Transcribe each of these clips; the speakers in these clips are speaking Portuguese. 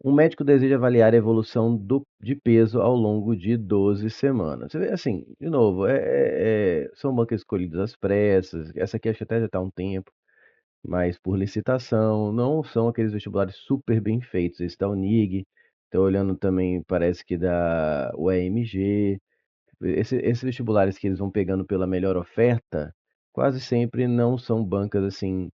Um médico deseja avaliar a evolução de peso ao longo de 12 semanas. Você vê, assim, de novo, são bancas escolhidas às pressas. Essa aqui acho que até já está há um tempo, mas por licitação. Não são aqueles vestibulares super bem feitos. Esse da Unig, estou olhando também, parece que da UEMG. Esses vestibulares que eles vão pegando pela melhor oferta, quase sempre não são bancas assim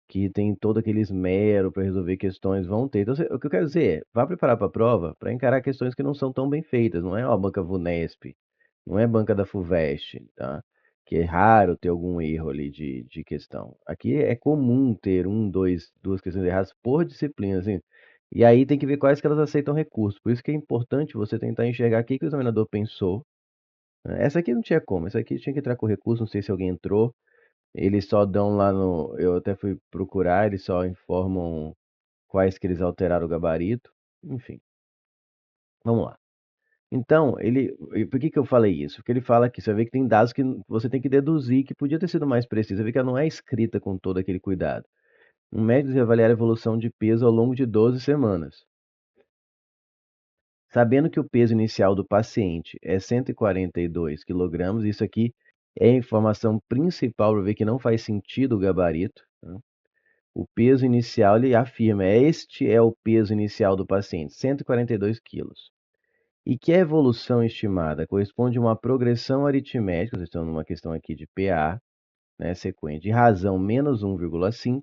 que tem todo aquele esmero para resolver questões, vão ter. Então, o que eu quero dizer é, vá preparar para a prova para encarar questões que não são tão bem feitas. Não é uma banca VUNESP, não é banca da FUVEST, tá? Que é raro ter algum erro ali de questão. Aqui é comum ter duas questões erradas por disciplina, assim. E aí tem que ver quais que elas aceitam recurso. Por isso que é importante você tentar enxergar o que que o examinador pensou, né? Essa aqui não tinha como, essa aqui tinha que entrar com recurso, não sei se alguém entrou. Eles só dão lá no. Eu até fui procurar, eles só informam quais que eles alteraram o gabarito. Enfim, vamos lá. Então, e por que que eu falei isso? Porque ele fala que você vê que tem dados que você tem que deduzir, que podia ter sido mais preciso. Você vê que ela não é escrita com todo aquele cuidado. Um médico deve avaliar a evolução de peso ao longo de 12 semanas. Sabendo que o peso inicial do paciente é 142 quilogramas, isso aqui é a informação principal para ver que não faz sentido o gabarito, tá? O peso inicial, ele afirma, este é o peso inicial do paciente, 142 quilos. E que a evolução estimada corresponde a uma progressão aritmética, vocês estão numa questão aqui de PA, né, sequente, de razão menos 1,5.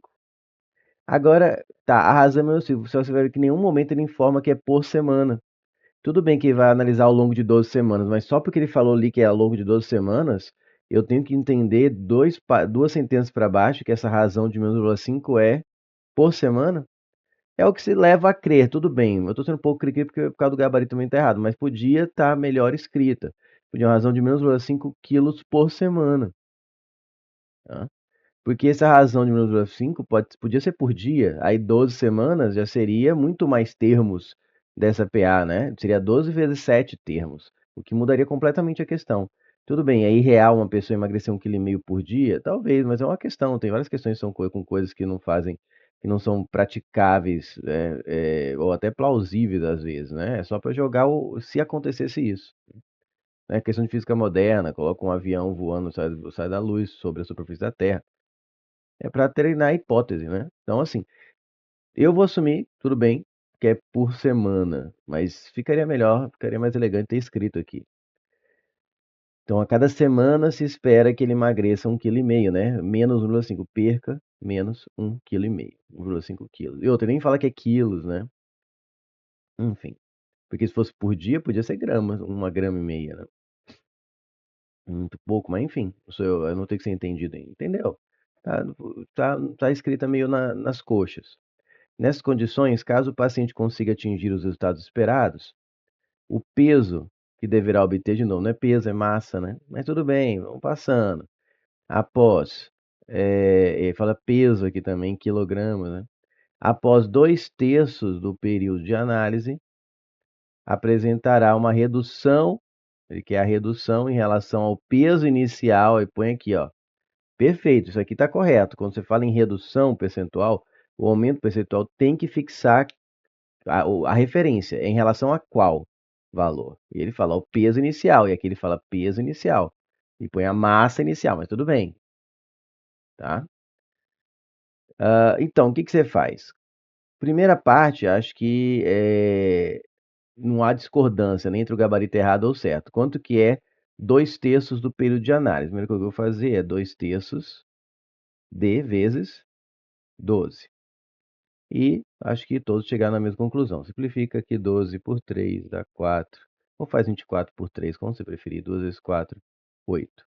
Agora, tá, a razão menos 5, só você vai ver que em nenhum momento ele informa que é por semana. Tudo bem que ele vai analisar ao longo de 12 semanas, mas só porque ele falou ali que é ao longo de 12 semanas, eu tenho que entender duas sentenças para baixo que essa razão de menos 1,5 é por semana. É o que se leva a crer, tudo bem. Eu estou sendo um pouco cri-cri porque por causa do gabarito também está errado, mas podia estar melhor escrita. Podia uma razão de menos 0,5 quilos por semana, tá? Porque essa razão de menos 0,5 podia ser por dia, aí 12 semanas já seria muito mais termos dessa PA, né? Seria 12 vezes 7 termos, o que mudaria completamente a questão. Tudo bem, é irreal uma pessoa emagrecer 1,5 kg por dia? Talvez, mas é uma questão. Tem várias questões que são com coisas que não fazem, que não são praticáveis, ou até plausíveis às vezes, né? É só para jogar se acontecesse isso. Né? Questão de física moderna, coloca um avião voando, sai da luz sobre a superfície da Terra. É para treinar a hipótese, né? Então, assim, eu vou assumir, tudo bem, que é por semana, mas ficaria melhor, ficaria mais elegante ter escrito aqui. Então, a cada semana se espera que ele emagreça 1,5 kg, né? Menos 1,5, perca menos 1,5 kg, 1,5 kg. E outra, nem fala que é quilos, né? Enfim, porque se fosse por dia, podia ser gramas, 1,5 grama, né? Muito pouco, mas enfim, eu não tenho que ser entendido aí, entendeu? Tá, tá escrita meio nas coxas. Nessas condições, caso o paciente consiga atingir os resultados esperados, o peso que deverá obter, de novo, não é peso, é massa, né? Mas tudo bem, vamos passando. Após, fala peso aqui também, quilogramas, né? Após 2/3 do período de análise, apresentará uma redução, ele quer a redução em relação ao peso inicial, e põe aqui, ó. Perfeito, isso aqui está correto. Quando você fala em redução percentual, o aumento percentual tem que fixar a referência em relação a qual valor? E ele fala o peso inicial, e aqui ele fala peso inicial. E põe a massa inicial, mas tudo bem, tá? Então, o que que você faz? Primeira parte, acho que não há discordância nem entre o gabarito errado ou certo. Quanto que é 2/3 do período de análise? A primeira coisa que eu vou fazer é 2/3 de vezes 12. E acho que todos chegaram na mesma conclusão. Simplifica aqui 12 por 3 dá 4. Ou faz 24 por 3, como você preferir. 2 vezes 4, 8.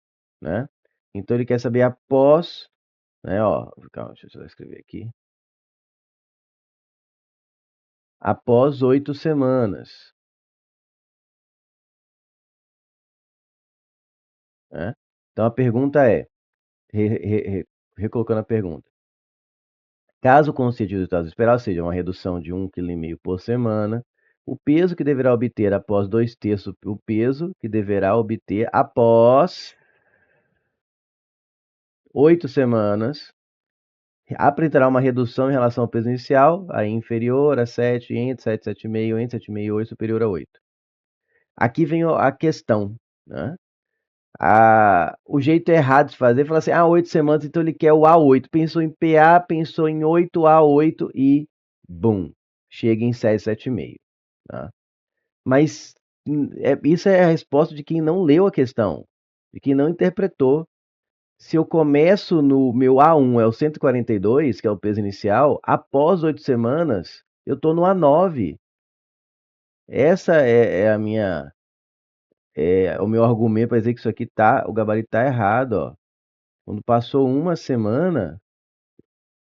Né? Então ele quer saber após, né? Ó, calma, deixa eu só escrever aqui. Após 8 semanas. Né? Então a pergunta é, recolocando a pergunta. Caso concedido o resultado esperado, seja uma redução de 1,5 kg por semana, o peso que deverá obter após 2/3, o peso que deverá obter após 8 semanas apresentará uma redução em relação ao peso inicial, aí inferior a 7, entre 7, 7,5, entre 7,5 e 8, superior a 8. Aqui vem a questão, né? O jeito errado de fazer, falar assim, 8 semanas, então ele quer o A8. Pensou em PA, pensou em 8A8 e, bum, chega em 7, 7,5. Tá? Mas isso é a resposta de quem não leu a questão, de quem não interpretou. Se eu começo no meu A1, é o 142, que é o peso inicial, após 8 semanas, eu estou no A9. Essa é a minha, o meu argumento para dizer que isso aqui o gabarito tá errado, ó. Quando passou uma semana,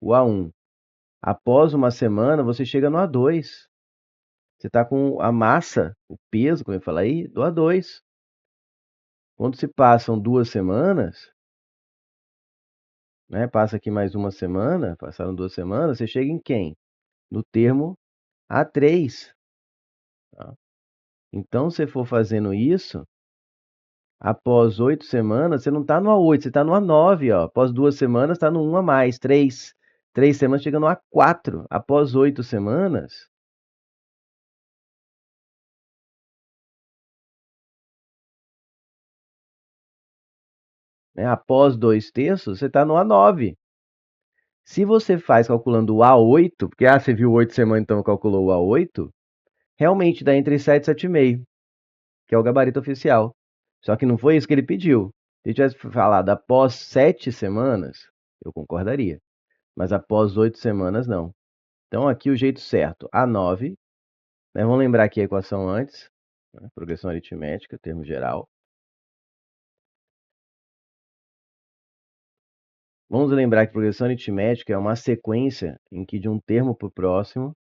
o A1. Após uma semana, você chega no A2. Você está com a massa, o peso, como eu falei aí, do A2. Quando se passam 2 semanas, né? Passa aqui mais uma semana, passaram 2 semanas, você chega em quem? No termo A3. Tá? Então, se for fazendo isso, após 8 semanas, você não está no A8, você está no A9, ó. Após 2 semanas, está no 1 a mais, 3. 3 semanas chega no A4. Após 8 semanas, né, após 2 terços, você está no A9. Se você faz calculando o A8, porque você viu 8 semanas, então calculou o A8, realmente dá entre 7 e 7,5, que é o gabarito oficial. Só que não foi isso que ele pediu. Se ele tivesse falado após 7 semanas, eu concordaria. Mas após 8 semanas, não. Então, aqui o jeito certo, A9. Né, vamos lembrar aqui a equação antes. Né, progressão aritmética, termo geral. Vamos lembrar que progressão aritmética é uma sequência em que de um termo para o próximo,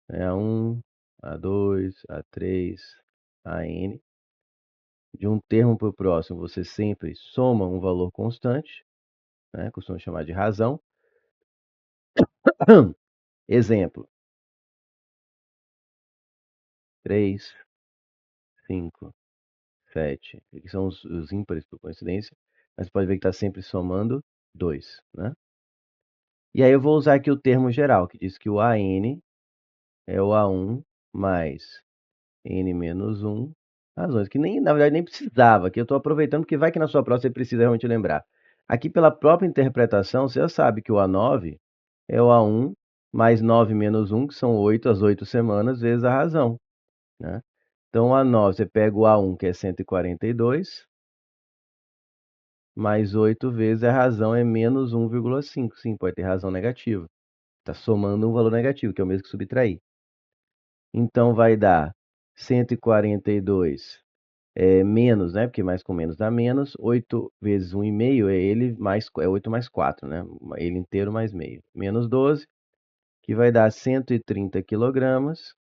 né, A1, A2, A3, AN, de um termo para o próximo, você sempre soma um valor constante, né, costuma chamar de razão. Exemplo: 3, 5, 7. Aqui são os ímpares por coincidência, mas pode ver que está sempre somando 2, né? E aí eu vou usar aqui o termo geral, que diz que o AN é o A1 mais N menos 1 razões, que nem, na verdade nem precisava, que eu estou aproveitando porque vai que na sua prova você precisa realmente lembrar. Aqui pela própria interpretação, você já sabe que o A9 é o A1 mais 9 menos 1, que são 8, as 8 semanas, vezes a razão, né? Então, o A9, você pega o A1, que é 142, mais 8 vezes a razão é menos 1,5. Sim, pode ter razão negativa. Está somando um valor negativo, que é o mesmo que subtrair. Então, vai dar 142 menos, né? Porque mais com menos dá menos. 8 vezes 1,5 é ele mais, é 8 mais 4, né? Ele inteiro mais meio. Menos 12, que vai dar 130 quilogramas.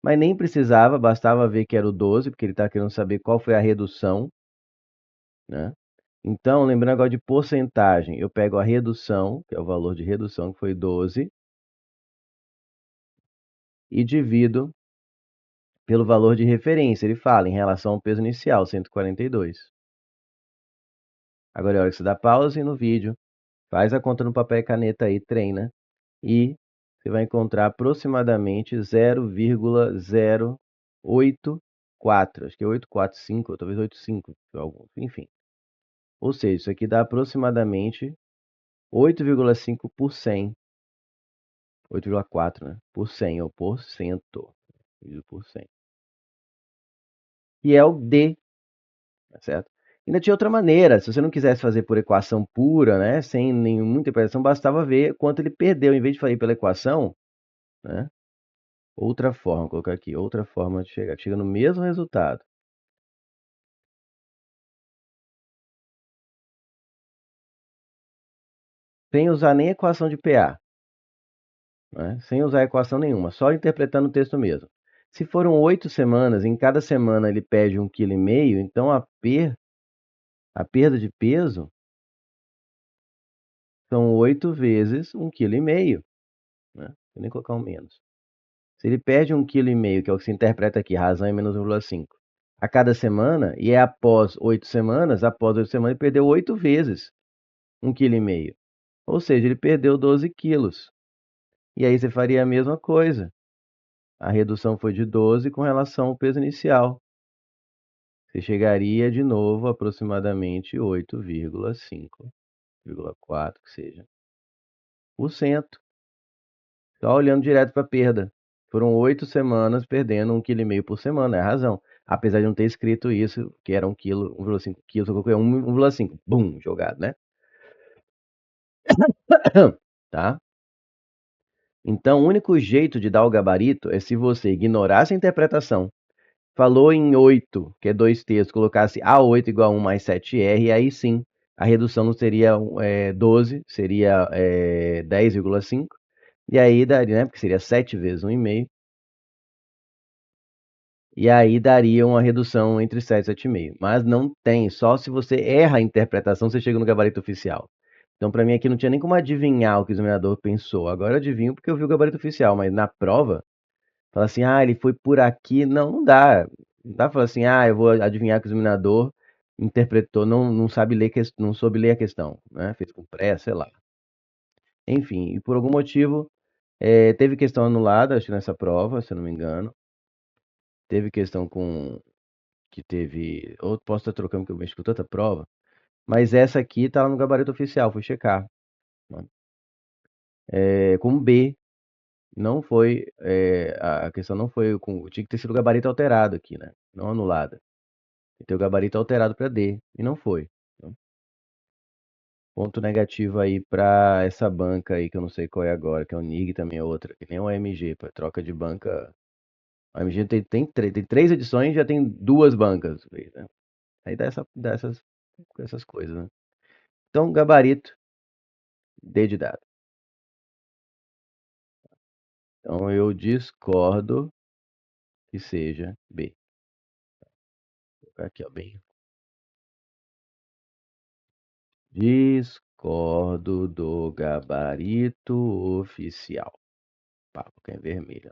Mas nem precisava, bastava ver que era o 12, porque ele está querendo saber qual foi a redução, né? Então, lembrando agora de porcentagem, eu pego a redução, que é o valor de redução, que foi 12, e divido pelo valor de referência. Ele fala em relação ao peso inicial, 142. Agora é hora que você dá pause no vídeo, faz a conta no papel e caneta aí, treina, e você vai encontrar aproximadamente 0,084. Acho que é 845, ou talvez 85, enfim. Ou seja, isso aqui dá aproximadamente 8,5 por 100. 8,4, né? Por 100, ou por cento. Dividido por 100. E é o D, tá certo? Ainda tinha outra maneira. Se você não quisesse fazer por equação pura, né? Sem nenhuma interpretação, bastava ver quanto ele perdeu. Em vez de fazer pela equação, né? Outra forma, vou colocar aqui, outra forma de chegar. Chega no mesmo resultado. Sem usar nem equação de PA. Né? Sem usar equação nenhuma, só interpretando o texto mesmo. Se foram 8 semanas, em cada semana ele perde 1,5 kg, então a perda de peso são 8 vezes 1,5 kg. Né? Vou nem colocar um menos. Se ele perde 1,5 kg, que é o que se interpreta aqui, razão é menos 1,5, a cada semana, e após 8 semanas ele perdeu 8 vezes 1,5 kg. Ou seja, ele perdeu 12 quilos. E aí você faria a mesma coisa. A redução foi de 12 com relação ao peso inicial. Você chegaria de novo a aproximadamente 8,5, 4, que seja, por cento. Só olhando direto para a perda. Foram 8 semanas perdendo 1,5 kg por semana, é a razão. Apesar de não ter escrito isso, que era 1 quilo, 1,5 kg, eu coloquei 1,5, bum, jogado, né? Tá? Então, o único jeito de dar o gabarito é se você ignorar essa interpretação. Falou em 8, que é 2 terços, colocasse A8 igual a 1 mais 7R, e aí sim, a redução não seria 12, seria 10,5. E aí daria, né? Porque seria 7 vezes 1,5. E aí daria uma redução entre 7 e 7,5. Mas não tem, só se você erra a interpretação, você chega no gabarito oficial. Então, para mim aqui não tinha nem como adivinhar o que o examinador pensou. Agora eu adivinho porque eu vi o gabarito oficial, mas na prova, fala assim, ah, ele foi por aqui. Não, não dá. Não dá pra falar assim, ah, eu vou adivinhar que o examinador interpretou, não sabe ler, não soube ler a questão, né? Fez com pressa, sei lá. Enfim, e por algum motivo, teve questão anulada, acho que nessa prova, se eu não me engano. Teve questão com que teve. Ou posso estar trocando que eu mexo com tanta prova. Mas essa aqui tá lá no gabarito oficial, fui checar. Né? Com B, não foi. A questão não foi com. Tinha que ter sido o gabarito alterado aqui, né? Não anulada. Tem que ter o gabarito alterado para D. E não foi. Né? Ponto negativo aí para essa banca aí, que eu não sei qual é agora, que é o NIG também é outra, que nem o AMG, para troca de banca. A AMG tem 3 edições, já tem 2 bancas. Né? Aí dá essas coisas, né? Então, gabarito, D de dado. Então, eu discordo que seja B. Vou colocar aqui, ó, bem. Discordo do gabarito oficial. Pá, vou colocar em vermelho.